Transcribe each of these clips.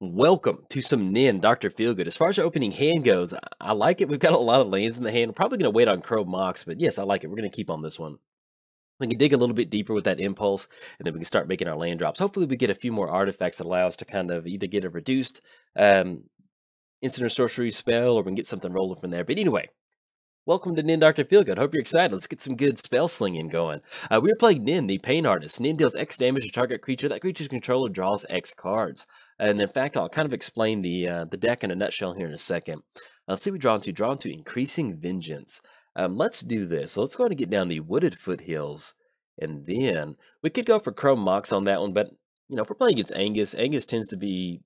Welcome to some Nin Dr. Feelgood. As far as our opening hand goes, I like it. We've got a lot of lands in the hand. I'm probably going to wait on Crow Mox, but yes, I like it. We're going to keep on this one. We can dig a little bit deeper with that impulse, and then we can start making our land drops. Hopefully, we get a few more artifacts that allow us to kind of either get a reduced instant or sorcery spell, or we can get something rolling from there. But anyway, welcome to Nin Dr. Feelgood. Hope you're excited. Let's get some good spell slinging going. We are playing Nin, the Pain Artist. Nin deals X damage to target creature. That creature's controller draws X cards. And in fact, I'll kind of explain the deck in a nutshell here in a second. Let's see what we draw into. Draw into Increasing Vengeance. Let's do this. So let's go ahead and get down the Wooded Foothills. And then we could go for Chrome Mox on that one. But, you know, if we're playing against Angus, Angus tends to be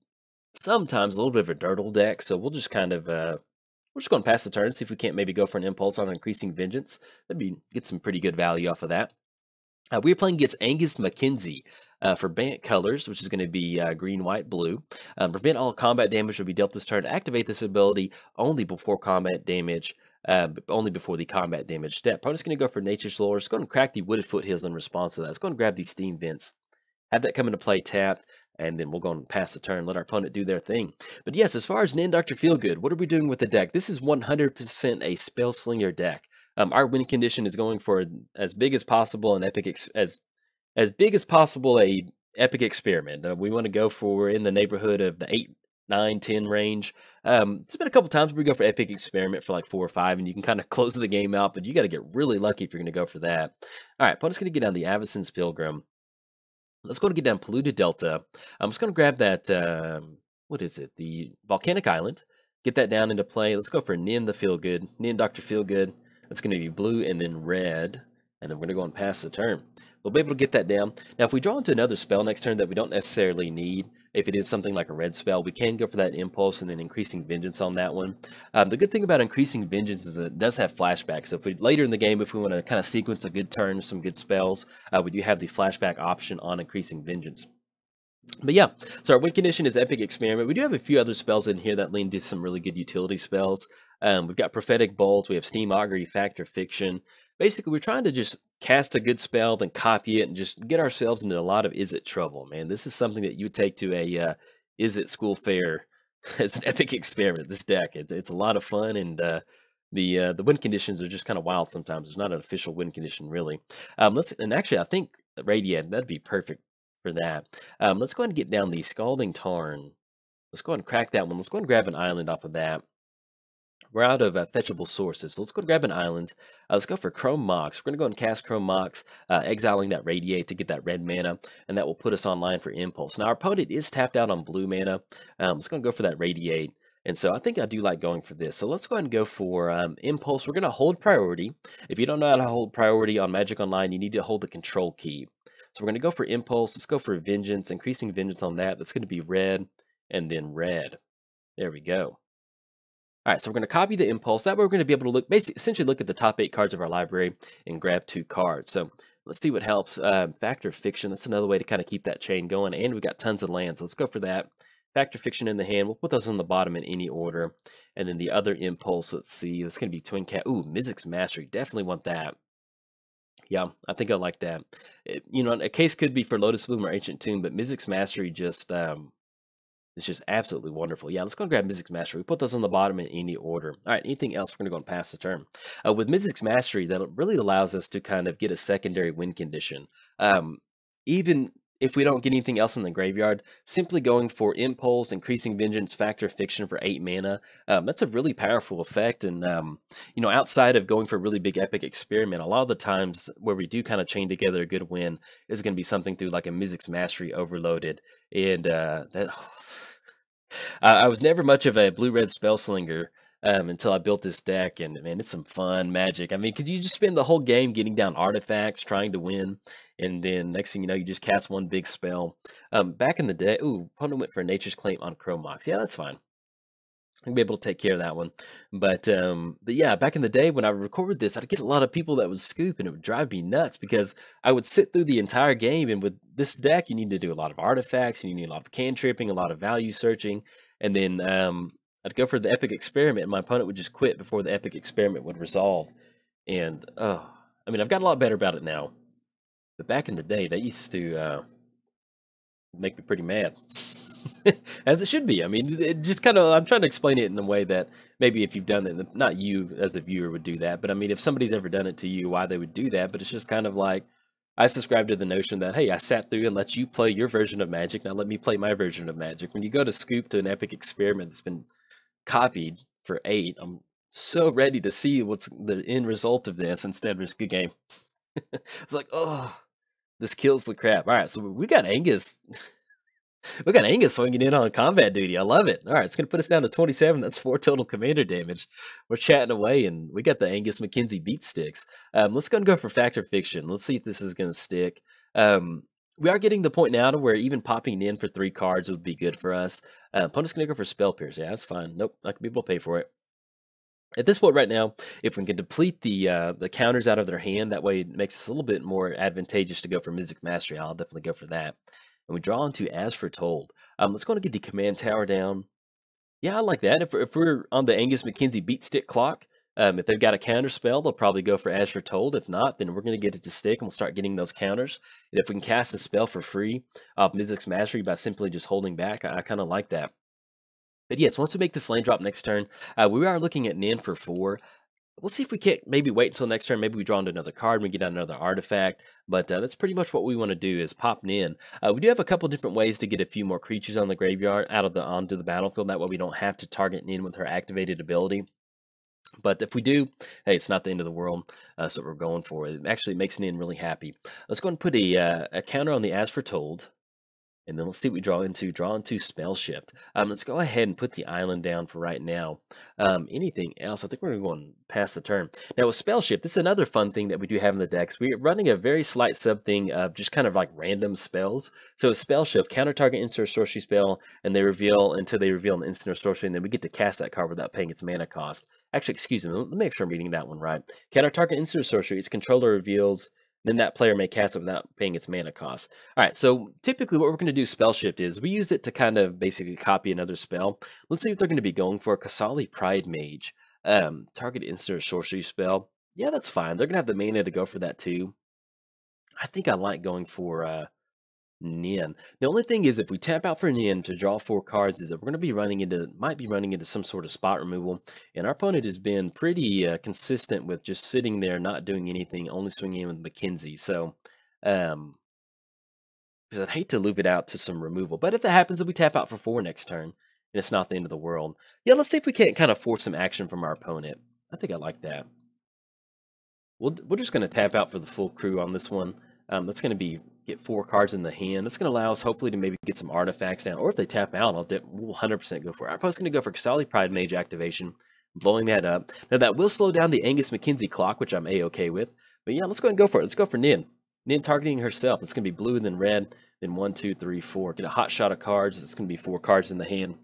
sometimes a little bit of a dirtle deck. So we'll just kind of we're just going to pass the turn, see if we can't maybe go for an impulse on Increasing Vengeance. Get some pretty good value off of that. We're playing against Angus Mackenzie for Bant colors, which is going to be green, white, blue. Prevent all combat damage will be dealt this turn. Activate this ability only before combat damage, only before the combat damage step. Opponent's going to go for Nature's Lore. It's going to crack the Wooded Foothills in response to that. It's going to grab these Steam Vents. Have that come into play tapped, and then we'll go and pass the turn, let our opponent do their thing. But yes, as far as Nin Dr. Feelgood, what are we doing with the deck? This is 100% a Spell Slinger deck. Our win condition is going for as big as possible an epic as big as possible a epic experiment. We want to go for in the neighborhood of the 8, 9, 10 range. There's been a couple times where we go for epic experiment for like 4 or 5, and you can kind of close the game out, but you got to get really lucky if you're going to go for that. All right, opponent's going to get down the Avacyn's Pilgrim. Let's go and get down Polluted Delta. I'm just going to grab that, what is it? The Volcanic Island. Get that down into play. Let's go for Nin the Feelgood. Nin Dr. Feelgood. That's going to be blue and then red. And then we're going to go and pass the turn. We'll be able to get that down. Now, if we draw into another spell next turn that we don't necessarily need, if it is something like a red spell, we can go for that Impulse and then Increasing Vengeance on that one. The good thing about Increasing Vengeance is it does have flashbacks. So if we later in the game, if we want to kind of sequence a good turn, some good spells, we do have the flashback option on Increasing Vengeance. But yeah, so our win condition is Epic Experiment. We do have a few other spells in here that lean to some really good utility spells. We've got Prophetic Bolt, we have Steam Augury, Fact or Fiction. Basically, we're trying to just cast a good spell, then copy it, and just get ourselves into a lot of Is It trouble, man. This is something that you would take to a Is It school fair as an epic experiment, this deck. It's a lot of fun, and the win conditions are just kind of wild sometimes. It's not an official win condition, really. And actually, I think Radiant, that'd be perfect for that. Let's go ahead and get down the Scalding Tarn. Let's go ahead and crack that one. Let's go ahead and grab an island off of that. We're out of fetchable sources, so let's go and grab an island. Let's go for Chrome Mox. We're going to go and cast Chrome Mox, exiling that Radiate to get that red mana, and that will put us online for Impulse. Now, our opponent is tapped out on blue mana. Let's go and go for that Radiate. And so I think I do like going for this. So let's go ahead and go for Impulse. We're going to hold priority. If you don't know how to hold priority on Magic Online, you need to hold the control key. So we're going to go for Impulse. Let's go for Vengeance, Increasing Vengeance on that. That's going to be red and then red. There we go. All right, so we're going to copy the Impulse. That way we're going to be able to look, essentially look at the top 8 cards of our library and grab 2 cards. So let's see what helps. Fact or Fiction, that's another way to kind of keep that chain going. And we've got tons of lands. Let's go for that. Fact or Fiction in the hand. We'll put those on the bottom in any order. And then the other Impulse, let's see. That's going to be Twin Cat. Ooh, Mizzix's Mastery. Definitely want that. Yeah, I think I like that. You know, a case could be for Lotus Bloom or Ancient Tomb, but Mizzix's Mastery just... it's just absolutely wonderful. Yeah, let's go and grab Mizzix's Mastery. We put those on the bottom in any order. All right, anything else, we're going to go and pass the turn. With Mizzix's Mastery, that really allows us to kind of get a secondary win condition. Even if we don't get anything else in the graveyard, simply going for Impulse, Increasing Vengeance, Fact or Fiction for 8 mana, that's a really powerful effect. And, you know, outside of going for a really big epic experiment, a lot of the times where we do kind of chain together a good win is going to be something through like a Mizzix's Mastery overloaded. And that... I was never much of a blue-red spell slinger until I built this deck, and man, it's some fun magic. I mean, because you just spend the whole game getting down artifacts, trying to win, and then next thing you know, you just cast one big spell. Back in the day, ooh, opponent went for Nature's Claim on Chrome Mox. Yeah, that's fine. I'll be able to take care of that one. But yeah, back in the day when I recorded this, I'd get a lot of people that would scoop, and it would drive me nuts because I would sit through the entire game, and with this deck, you need to do a lot of artifacts, and you need a lot of cantripping, a lot of value searching, and then I'd go for the epic experiment, and my opponent would just quit before the epic experiment would resolve. And I mean, I've got a lot better about it now, but back in the day, they used to make me pretty mad. As it should be. I mean, it just kind of, I'm trying to explain it in a way that maybe if you've done it, not you as a viewer would do that, but I mean, if somebody's ever done it to you, why they would do that. But it's just kind of like, I subscribe to the notion that, hey, I sat through and let you play your version of Magic. Now let me play my version of Magic. When you go to scoop to an epic experiment that's been copied for 8, I'm so ready to see what's the end result of this instead of just good game. It's like, oh, this kills the crap. All right, so we got Angus. We got Angus swinging in on combat duty. I love it. All right, it's going to put us down to 27. That's 4 total commander damage. We're chatting away, and we got the Angus Mackenzie beat sticks. Let's go and go for Fact or Fiction. Let's see if this is going to stick. We are getting the point now to where even popping in for 3 cards would be good for us. Opponent's going to go for Spell Pierce. Yeah, that's fine. Nope, not going to be able to pay for it. At this point right now, if we can deplete the counters out of their hand, that way it makes us a little bit more advantageous to go for Mystic Mastery. I'll definitely go for that. And we draw into As Foretold. Let's go and get the command tower down. Yeah, I like that. If we're on the Angus Mackenzie beat stick clock, if they've got a counter spell, they'll probably go for As Foretold. If not, then we're going to get it to stick and we'll start getting those counters. And if we can cast a spell for free off Mystic's Mastery by simply just holding back, I kind of like that. But yes, once we make this land drop next turn, we are looking at Nin for 4. We'll see if we can't maybe wait until next turn. Maybe we draw into another card and we get out another artifact. But that's pretty much what we want to do is pop Nin. We do have a couple different ways to get a few more creatures on the graveyard onto the battlefield. That way we don't have to target Nin with her activated ability. But if we do, hey, it's not the end of the world. That's what we're going for. It actually makes Nin really happy. Let's go and put a counter on the As Foretold. And then let's see what we draw into. Draw into Spell Shift. Let's go ahead and put the island down for right now. Anything else? I think we're going to pass the turn. Now with Spell Shift, this is another fun thing that we do have in the decks. We're running a very slight sub thing of just kind of like random spells. So with Spell Shift, counter target instant or sorcery spell, and they reveal until they reveal an instant or sorcery, and then we get to cast that card without paying its mana cost. Actually, excuse me, let me make sure I'm reading that one right. Counter target instant or sorcery, its controller reveals, then that player may cast it without paying its mana cost. All right, so typically what we're going to do Spell Shift is we use it to kind of basically copy another spell. Let's see what they're going to be going for. Kasali Pride Mage. Target instant or sorcery spell. Yeah, that's fine. They're going to have the mana to go for that too. I think I like going for Nin. The only thing is if we tap out for Nin to draw 4 cards is that we're going to be might be running into some sort of spot removal. And our opponent has been pretty consistent with just sitting there, not doing anything, only swinging in with Mackenzie. So, because I'd hate to loop it out to some removal. But if that happens, then we tap out for 4 next turn, and it's not the end of the world. Yeah, let's see if we can't kind of force some action from our opponent. I think I like that. We're just going to tap out for the full crew on this one. That's going to be get 4 cards in the hand. That's going to allow us hopefully to maybe get some artifacts down. Or if they tap out, we'll 100% go for it. Our opponent's going to go for Kasali Pride Mage activation, blowing that up. Now that will slow down the Angus Mackenzie clock, which I'm A-okay with. But yeah, let's go ahead and go for it. Let's go for Nin. Nin targeting herself. It's going to be blue and then red. Then 1, 2, 3, 4. Get a hot shot of cards. It's going to be 4 cards in the hand.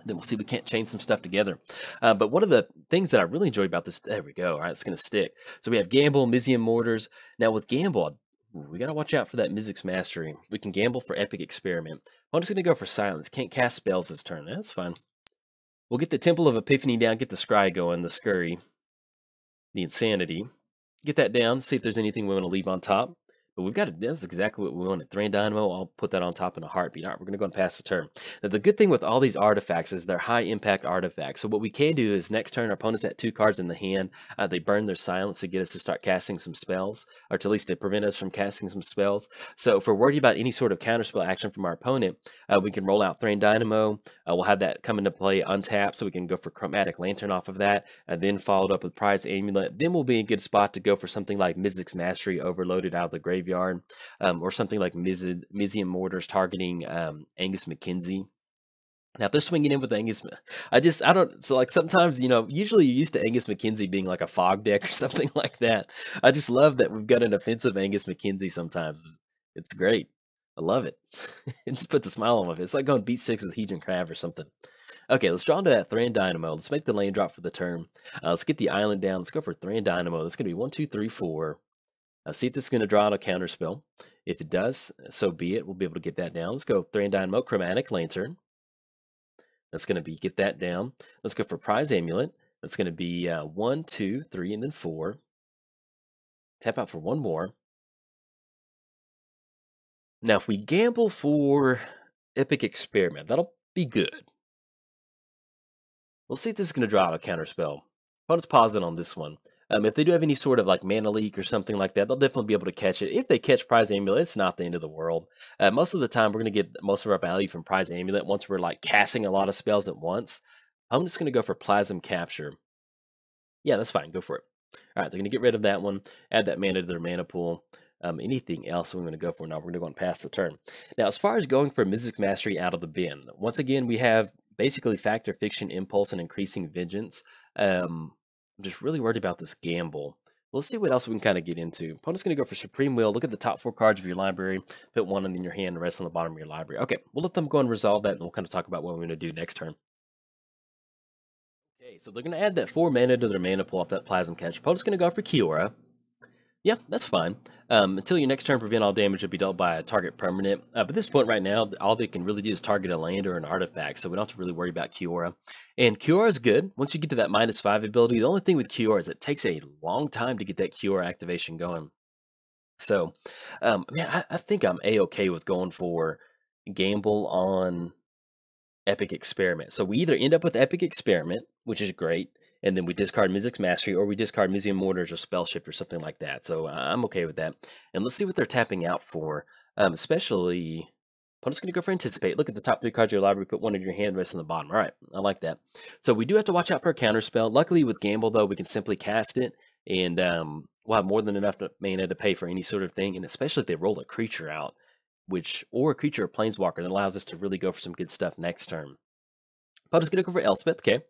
Then we'll see if we can't chain some stuff together. But one of the things that I really enjoy about this, there we go. All right, it's going to stick. So we have Gamble, Mizium Mortars. Now with Gamble, we got to watch out for that Mystic's Mastery. We can gamble for Epic Experiment. I'm just going to go for Silence. Can't cast spells this turn. That's fine. We'll get the Temple of Epiphany down, get the Scry going, the Scurry, the Insanity. Get that down, see if there's anything we want to leave on top. But we've got that's exactly what we wanted. Thrain Dynamo, I'll put that on top in a heartbeat. All right, we're going to go and pass the turn. Now, the good thing with all these artifacts is they're high impact artifacts. So what we can do is next turn, our opponent's at 2 cards in the hand. They burn their silence to get us to start casting some spells, or to at least to prevent us from casting some spells. So if we're worried about any sort of counterspell action from our opponent, we can roll out Thrain Dynamo. We'll have that come into play untapped, so we can go for Chromatic Lantern off of that, and then followed up with Prize Amulet. Then we'll be in a good spot to go for something like Mystic's Mastery overloaded out of the graveyard. Or something like Mizium Mortars targeting Angus Mackenzie. Now, if they're swinging in with Angus, I don't, so like sometimes, usually you're used to Angus Mackenzie being like a fog deck or something like that. I just love that we've got an offensive Angus Mackenzie sometimes. It's great. I love it. It just puts a smile on my face. It's like going beat 6 with Hedron Crab or something. Okay, let's draw into that Thran Dynamo. Let's make the lane drop for the turn. Let's get the island down. Let's go for Thran Dynamo. That's going to be 1, 2, 3, 4. See if this is going to draw out a counter spell. If it does, so be it. We'll be able to get that down. Let's go Thran Dynamo, Chromatic Lantern. That's going to be get that down. Let's go for Prize Amulet. That's going to be 1, 2, 3, and then 4. Tap out for 1 more. Now, if we gamble for Epic Experiment. That'll be good. We'll see if this is going to draw out a counterspell. Opponent's pausing on this one. If they do have any sort of like mana leak or something like that, they'll definitely be able to catch it. If they catch Prize Amulet, it's not the end of the world. Most of the time, we're going to get most of our value from Prize Amulet once we're like casting a lot of spells at once. I'm just going to go for Plasm Capture. Yeah, that's fine. Go for it. All right, they're going to get rid of that one, add that mana to their mana pool. Anything else we're going to go for now? We're going to go and pass the turn. Now, as far as going for Mystic Mastery out of the bin, once again, we have basically Factor, Fiction, Impulse, and Increasing Vengeance. I'm just really worried about this gamble. Let's see what else we can kind of get into. Opponent's going to go for Supreme Will. Look at the top 4 cards of your library. Put one in your hand, the rest on the bottom of your library. Okay, we'll let them go and resolve that, and we'll kind of talk about what we're going to do next turn. Okay, so they're going to add that 4 mana to their mana pool off that Plasm Catch. Opponent's going to go for Kiora. Yeah, that's fine. Until your next turn, prevent all damage to be dealt by a target permanent. But at this point right now, all they can really do is target a land or an artifact, so we don't have to really worry about Kiora. And Kiora is good. Once you get to that -5 ability, the only thing with Kiora is it takes a long time to get that Kiora activation going. So, man, I think I'm A-okay with going for Gamble on Epic Experiment. So we either end up with Epic Experiment, which is great, and then we discard Mystic's Mastery, or we discard Museum Mortars or Spell Shift or something like that. So I'm okay with that. And let's see what they're tapping out for. Especially, I'm just going to go for Anticipate. Look at the top 3 cards of your library, put one in your hand, rest on the bottom. All right, I like that. So we do have to watch out for a counter spell. Luckily with Gamble, though, we can simply cast it, and we'll have more than enough mana to pay for any sort of thing, and especially if they roll a creature out, or a creature or planeswalker that allows us to really go for some good stuff next turn. I'm just going to go for Elspeth, okay?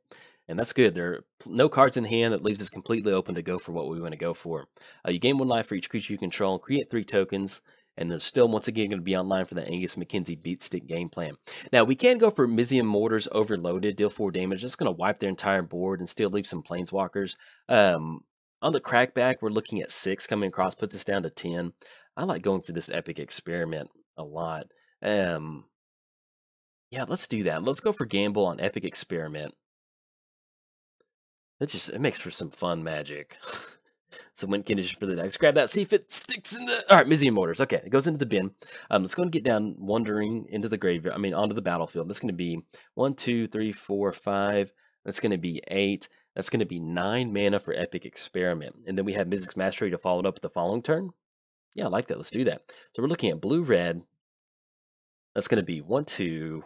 And that's good. There are no cards in hand. That leaves us completely open to go for what we want to go for. You gain 1 life for each creature you control, create 3 tokens, and they're still, once again, going to be online for the Angus Mackenzie Beat Stick game plan. Now, we can go for Museum Mortars Overloaded, deal 4 damage. Just going to wipe their entire board and still leave some planeswalkers. On the crackback, we're looking at 6 coming across, puts us down to 10. I like going for this Epic Experiment a lot. Yeah, let's do that. Let's go for Gamble on Epic Experiment. It makes for some fun magic. Some win condition for the next. Grab that, see if it sticks in the... All right, Museum Mortars. Okay, it goes into the bin. Let's go and get down, wandering into the graveyard. Onto the battlefield. That's going to be 1, 2, 3, 4, 5. That's going to be 8. That's going to be 9 mana for Epic Experiment. And then we have Mystic's Mastery to follow it up with the following turn. Yeah, I like that. Let's do that. So we're looking at blue-red. That's going to be 1, 2...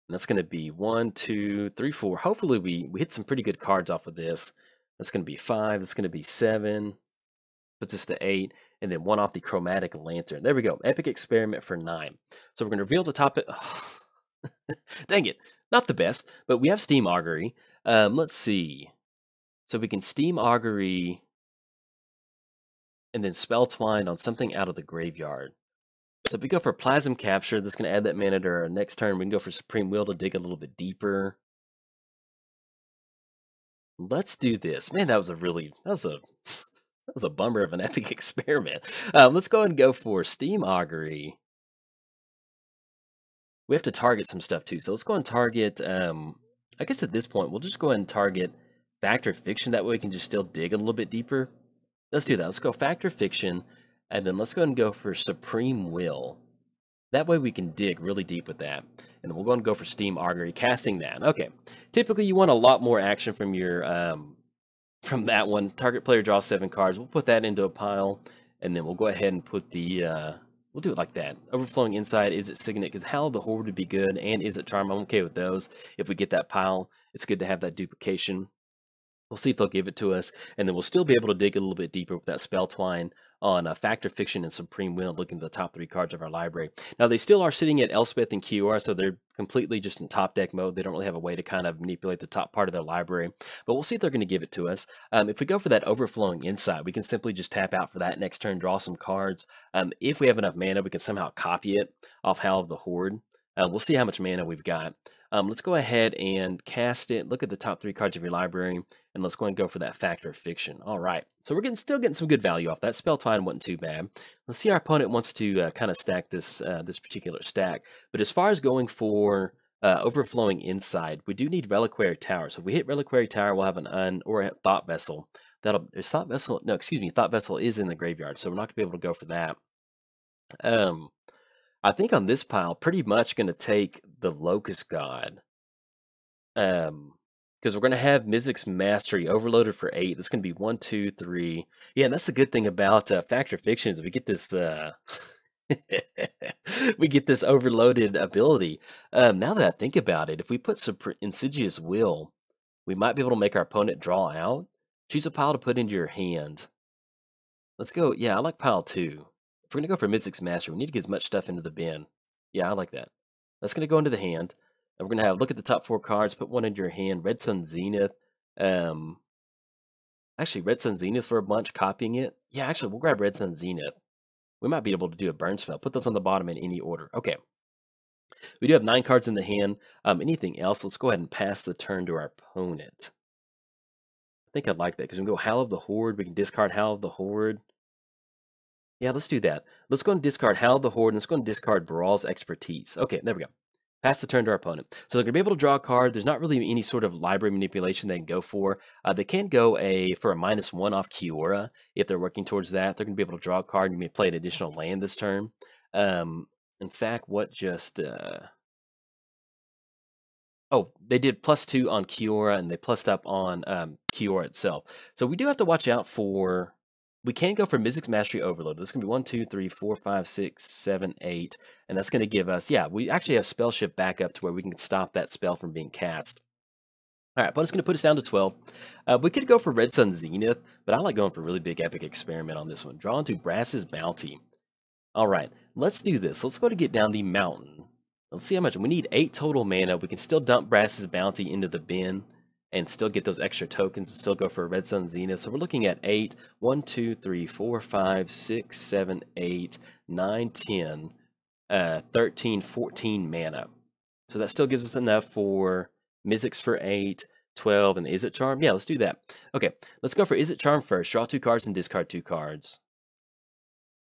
That's going to be 1, 2, 3, 4. Hopefully we hit some pretty good cards off of this. That's going to be 5. That's going to be 7. Puts us to 8. And then 1 off the Chromatic Lantern. There we go. Epic Experiment for 9. So we're going to reveal the top... Oh. Dang it. Not the best. But we have Steam Augury. Let's see. So we can Steam Augury and then Spell Twine on something out of the graveyard. So if we go for Plasm Capture, that's going to add that mana to our next turn. We can go for Supreme Will to dig a little bit deeper. Let's do this. Man, that was a bummer of an Epic Experiment. Let's go ahead and go for Steam Augury. We have to target some stuff too. So let's go and target, I guess at this point, we'll just go ahead and target Factor Fiction. That way we can just still dig a little bit deeper. Let's do that. Let's go Factor Fiction. And then let's go ahead and go for Supreme Will. That way we can dig really deep with that. And we'll go and go for Steam Augury, casting that. Okay. Typically you want a lot more action from your from that one. Target player draws 7 cards. We'll put that into a pile. And then we'll go ahead and put the we'll do it like that. Overflowing Insight, is it Signet? Because Howl of the Horde would be good. And is it Charm? I'm okay with those. If we get that pile, it's good to have that duplication. We'll see if they'll give it to us, and then we'll still be able to dig a little bit deeper with that Spell Twine on Factor Fiction and Supreme Will, looking at the top 3 cards of our library. Now, they still are sitting at Elspeth and Kiora, so they're completely just in top deck mode. They don't really have a way to kind of manipulate the top part of their library, but we'll see if they're going to give it to us. If we go for that Overflowing Insight, we can simply just tap out for that next turn, draw some cards. If we have enough mana, we can somehow copy it off Howl of the Horde. We'll see how much mana we've got. Let's go ahead and cast it. Look at the top 3 cards of your library, and let's go and go for that Factor Fiction. All right, so we're still getting some good value off that. Spell Twine wasn't too bad. Let's see, our opponent wants to kind of stack this this particular stack. But as far as going for Overflowing Insight, we do need Reliquary Tower. So if we hit Reliquary Tower, we'll have or a Thought Vessel. Thought Vessel? No, excuse me. Thought Vessel is in the graveyard, so we're not gonna be able to go for that. I think on this pile, pretty much going to take the Locust God. Because we're going to have Mizzix Mastery overloaded for 8. That's going to be 1, 2, 3. Yeah, and that's the good thing about Fact or Fiction is we get this. We get this overloaded ability. Now that I think about it, if we put Insidious Will, we might be able to make our opponent draw out. Choose a pile to put into your hand. Let's go. Yeah, I like pile 2. If we're going to go for Mystic's Master, we need to get as much stuff into the bin. Yeah, I like that. That's going to go into the hand. And we're going to have look at the top 4 cards, put one into your hand. Red Sun Zenith. Actually, Red Sun Zenith for a bunch, copying it. Yeah, actually, we'll grab Red Sun Zenith. We might be able to do a burn spell. Put those on the bottom in any order. Okay. We do have 9 cards in the hand. Anything else? Let's go ahead and pass the turn to our opponent. I think I'd like that because we can go Howl of the Horde. We can discard Howl of the Horde. Yeah, let's do that. Let's go and discard Howl of the Horde, and let's go and discard Brawl's Expertise. Okay, there we go. Pass the turn to our opponent. So they're going to be able to draw a card. There's not really any sort of library manipulation they can go for. They can go for a -1 off Kiora if they're working towards that. They're going to be able to draw a card and you may play an additional land this turn. In fact, what just... Oh, they did +2 on Kiora, and they plussed up on Kiora itself. So we do have to watch out for... We can go for Mizzix Mastery Overload. This is going to be 1, 2, 3, 4, 5, 6, 7, 8. And that's going to give us... Yeah, we actually have Spell Shift back up to where we can stop that spell from being cast. All right, but it's going to put us down to 12. We could go for Red Sun Zenith, but I like going for really big Epic Experiment on this one. Draw into Brass's Bounty. All right, let's do this. Let's go to get down the mountain. Let's see how much. We need 8 total mana. We can still dump Brass's Bounty into the bin and still get those extra tokens and still go for a Red Sun Zenith. So we're looking at 8, 1, 2, 3, 4, 5, 6, 7, 8, 9, 10, 13, 14 mana. So that still gives us enough for Mizzix for 8, 12, and Is It Charm? Yeah, let's do that. Okay, let's go for Is It Charm first. Draw 2 cards and discard 2 cards.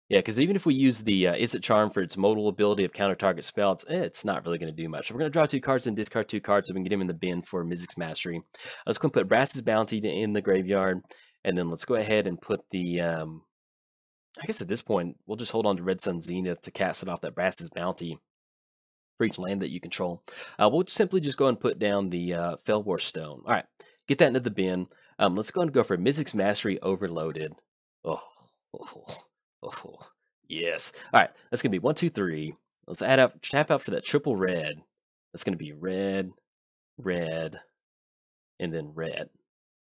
Yeah, because even if we use the Is It Charm for its modal ability of counter target spell, it's not really going to do much. So we're going to draw 2 cards and discard 2 cards so we can get him in the bin for Mizzix Mastery. Let's go and put Brass's Bounty in the graveyard, and then let's go ahead and put the... I guess at this point, we'll just hold on to Red Sun Zenith to cast it off that Brass's Bounty for each land that you control. We'll simply just go and put down the Felwar Stone. All right, get that into the bin. Let's go and go for Mizzix Mastery Overloaded. Oh. Oh, yes. All right, that's going to be 1, 2, 3. Let's tap out for that triple red. That's going to be red, red, and then red.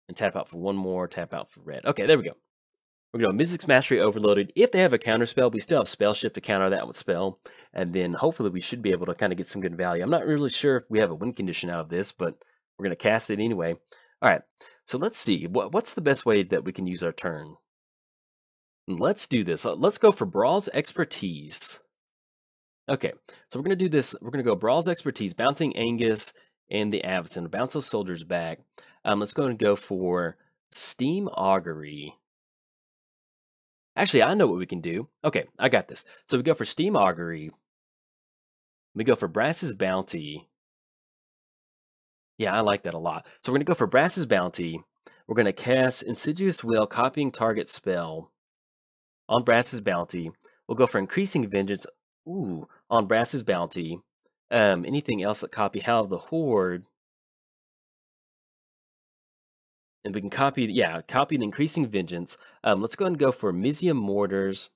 And tap out for one more, tap out for red. Okay, there we go. We're going to Mizzix Mastery Overloaded. If they have a counter spell, we still have Spell Shift to counter that with spell. And then hopefully we should be able to kind of get some good value. I'm not really sure if we have a win condition out of this, but we're going to cast it anyway. All right, so let's see. What's the best way that we can use our turn? Let's do this. Let's go for Brawl's Expertise. Okay, so we're going to do this. We're going to go Brawl's Expertise, bouncing Angus and the Avacyn. Bounce those soldiers back. Let's go and go for Steam Augury. Actually, I know what we can do. Okay, I got this. So we go for Steam Augury. We go for Brass's Bounty. Yeah, I like that a lot. So we're going to go for Brass's Bounty. We're going to cast Insidious Will, copying target spell on Brass's Bounty. We'll go for Increasing Vengeance. Ooh, on Brass's Bounty. Anything else that copy Howl of the Horde. And we can copy the Increasing Vengeance. Let's go ahead and go for Mizium Mortars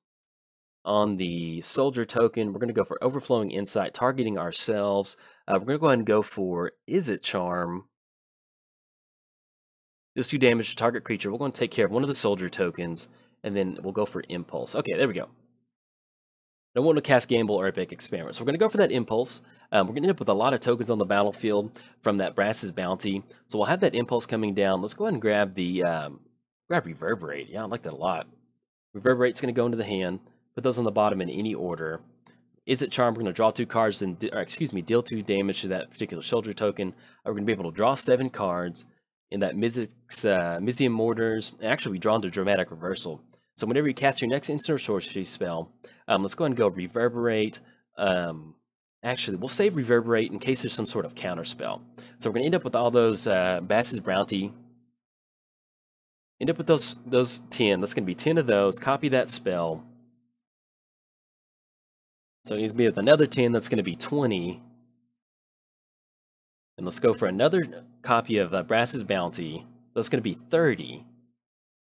on the Soldier token. We're going to go for Overflowing Insight, targeting ourselves. We're going to go ahead and go for Is It Charm. Deals 2 damage to target creature. We're going to take care of one of the Soldier tokens, and then we'll go for Impulse. Okay, there we go. Don't want to cast Gamble or Epic Experiment. So we're going to go for that Impulse. We're going to end up with a lot of tokens on the battlefield from that Brass's Bounty. So we'll have that Impulse coming down. Let's go ahead and grab the Reverberate. Yeah, I like that a lot. Reverberate's going to go into the hand. Put those on the bottom in any order. Is It Charm? We're going to draw 2 cards and, deal 2 damage to that particular soldier token. We're going to be able to draw 7 cards in that Mizium Mortars. And actually, we draw into Dramatic Reversal. So whenever you cast your next instant or sorcery spell, let's go ahead and go Reverberate. Actually, we'll save Reverberate in case there's some sort of counter spell. So we're going to end up with all those Brass's Bounty. End up with those 10. That's going to be 10 of those. Copy that spell. So it needs to be with another 10, that's going to be 20. And let's go for another copy of Brass's Bounty. That's going to be 30.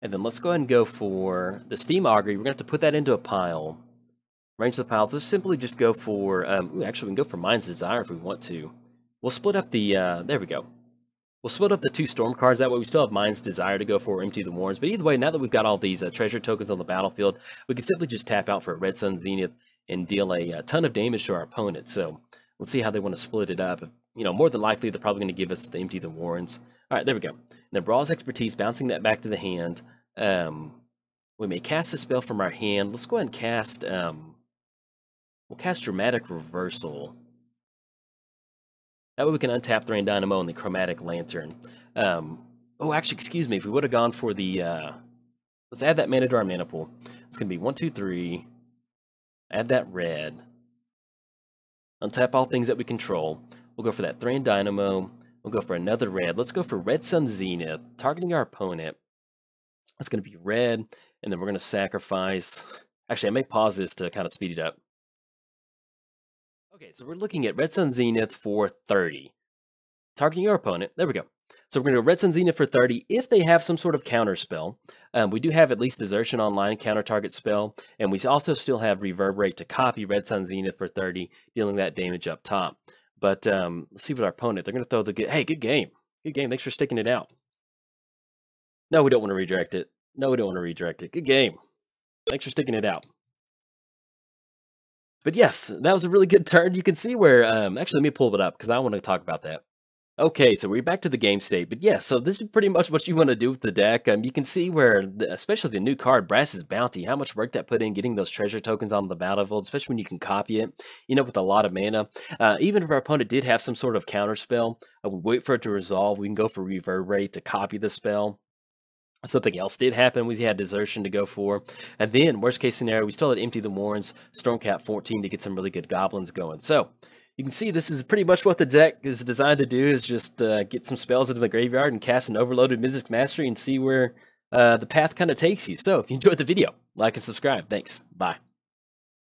And then let's go ahead and go for the Steam Augury. We're going to have to put that into a pile. Arrange the piles. Let's simply just go for, actually we can go for Mind's Desire if we want to. We'll split up the, there we go. We'll split up the 2 storm cards. That way we still have Mind's Desire to go for, Empty the Warrens. But either way, now that we've got all these treasure tokens on the battlefield, we can simply just tap out for a Red Sun Zenith and deal a ton of damage to our opponent. So let's see how they want to split it up. You know, more than likely, they're probably going to give us the Empty the Warrens. All right, there we go. Then Brawl's Expertise, bouncing that back to the hand. We may cast a spell from our hand. Let's go ahead and cast, we'll cast Dramatic Reversal. That way we can untap Thrain Dynamo and the Chromatic Lantern. Oh, actually, excuse me. If we would have gone for the, let's add that mana to our mana pool. It's going to be 1, 2, 3. Add that red. Untap all things that we control. We'll go for that Thrain Dynamo. We'll go for another red. Let's go for Red Sun Zenith, targeting our opponent. It's going to be red, and then we're going to sacrifice. Actually, I may pause this to kind of speed it up. Okay, so we're looking at Red Sun Zenith for 30. Targeting our opponent. There we go. So we're going to go Red Sun Zenith for 30 if they have some sort of counter spell. We do have at least Desertion Online counter target spell, and we also still have Reverberate to copy Red Sun Zenith for 30, dealing that damage up top. But let's see what our opponent, they're going to throw the good, hey, good game. Good game. Thanks for sticking it out. No, we don't want to redirect it. No, we don't want to redirect it. Good game. Thanks for sticking it out. But yes, that was a really good turn. You can see where, actually, let me pull it up because I want to talk about that. Okay, so we're back to the game state, but yeah, so this is pretty much what you want to do with the deck. You can see where, especially the new card, Brass's Bounty, how much work that put in getting those treasure tokens on the battlefield, especially when you can copy it, you know, with a lot of mana. Even if our opponent did have some sort of counter spell, we wait for it to resolve. We can go for Reverberate to copy the spell. Something else did happen. We had Desertion to go for. And then, worst case scenario, we still had Empty the Warrens, Stormcap 14 to get some really good goblins going. So, you can see this is pretty much what the deck is designed to do, is just get some spells into the graveyard and cast an overloaded Mystic Mastery and see where the path kind of takes you. So, if you enjoyed the video, like and subscribe. Thanks. Bye.